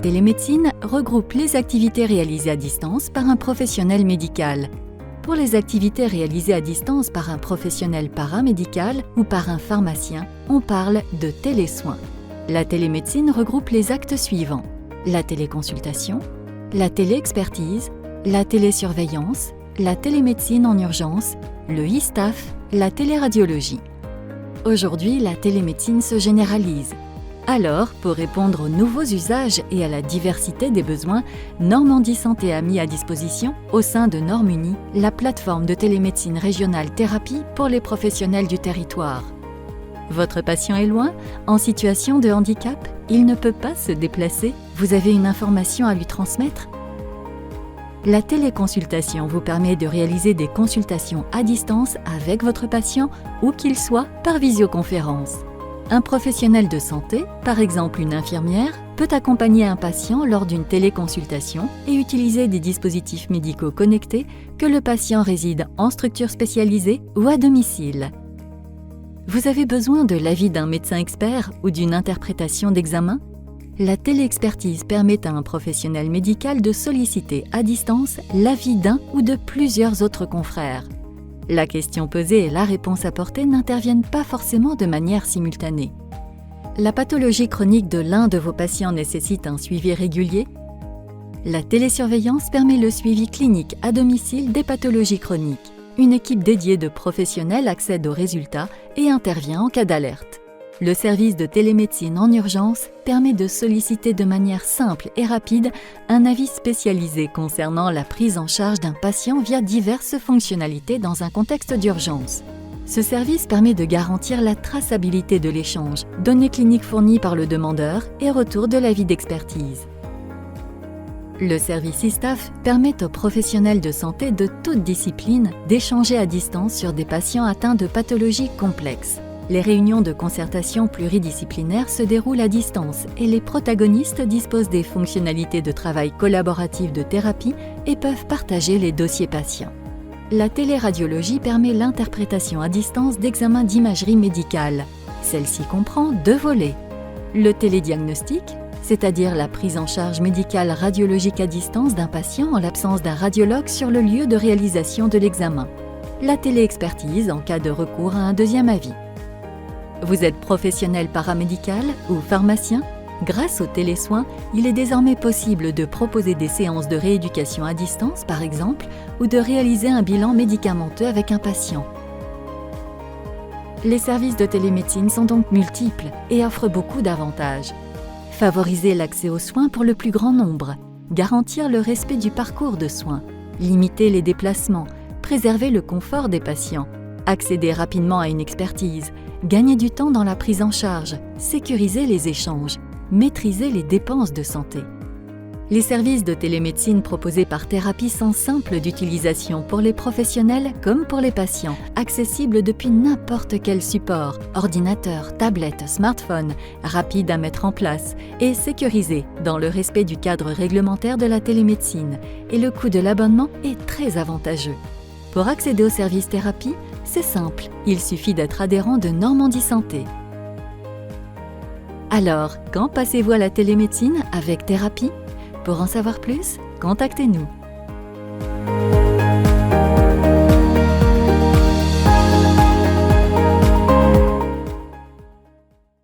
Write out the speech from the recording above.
télémédecine regroupe les activités réalisées à distance par un professionnel médical. Pour les activités réalisées à distance par un professionnel paramédical ou par un pharmacien, on parle de télésoins. La télémédecine regroupe les actes suivants: la téléconsultation, la téléexpertise, la télésurveillance, la télémédecine en urgence, le e-staff, la téléradiologie. Aujourd'hui, la télémédecine se généralise. Alors, pour répondre aux nouveaux usages et à la diversité des besoins, Normandie Santé a mis à disposition, au sein de Normuni, la plateforme de télémédecine régionale thérapie pour les professionnels du territoire. Votre patient est loin, en situation de handicap, il ne peut pas se déplacer, vous avez une information à lui transmettre? La téléconsultation vous permet de réaliser des consultations à distance avec votre patient, où qu'il soit, par visioconférence. Un professionnel de santé, par exemple une infirmière, peut accompagner un patient lors d'une téléconsultation et utiliser des dispositifs médicaux connectés que le patient réside en structure spécialisée ou à domicile. Vous avez besoin de l'avis d'un médecin expert ou d'une interprétation d'examen? La téléexpertise permet à un professionnel médical de solliciter à distance l'avis d'un ou de plusieurs autres confrères. La question posée et la réponse apportée n'interviennent pas forcément de manière simultanée. La pathologie chronique de l'un de vos patients nécessite un suivi régulier. La télésurveillance permet le suivi clinique à domicile des pathologies chroniques. Une équipe dédiée de professionnels accède aux résultats et intervient en cas d'alerte. Le service de télémédecine en urgence permet de solliciter de manière simple et rapide un avis spécialisé concernant la prise en charge d'un patient via diverses fonctionnalités dans un contexte d'urgence. Ce service permet de garantir la traçabilité de l'échange, données cliniques fournies par le demandeur et retour de l'avis d'expertise. Le service e-staff permet aux professionnels de santé de toute discipline d'échanger à distance sur des patients atteints de pathologies complexes. Les réunions de concertation pluridisciplinaires se déroulent à distance et les protagonistes disposent des fonctionnalités de travail collaboratif de thérapie et peuvent partager les dossiers patients. La téléradiologie permet l'interprétation à distance d'examens d'imagerie médicale. Celle-ci comprend 2 volets. Le télédiagnostic, c'est-à-dire la prise en charge médicale radiologique à distance d'un patient en l'absence d'un radiologue sur le lieu de réalisation de l'examen. La téléexpertise en cas de recours à un deuxième avis. Vous êtes professionnel paramédical ou pharmacien? Grâce aux télésoins, il est désormais possible de proposer des séances de rééducation à distance, par exemple, ou de réaliser un bilan médicamenteux avec un patient. Les services de télémédecine sont donc multiples et offrent beaucoup d'avantages. Favoriser l'accès aux soins pour le plus grand nombre, garantir le respect du parcours de soins, limiter les déplacements, préserver le confort des patients, accéder rapidement à une expertise, gagner du temps dans la prise en charge, sécuriser les échanges, maîtriser les dépenses de santé. Les services de télémédecine proposés par Thérapie sont simples d'utilisation pour les professionnels comme pour les patients, accessibles depuis n'importe quel support, ordinateur, tablette, smartphone, rapides à mettre en place et sécurisés dans le respect du cadre réglementaire de la télémédecine, et le coût de l'abonnement est très avantageux. Pour accéder aux services Thérapie, c'est simple, il suffit d'être adhérent de Normandie Santé. Alors, quand passez-vous à la télémédecine avec Thérapie? Pour en savoir plus, contactez-nous.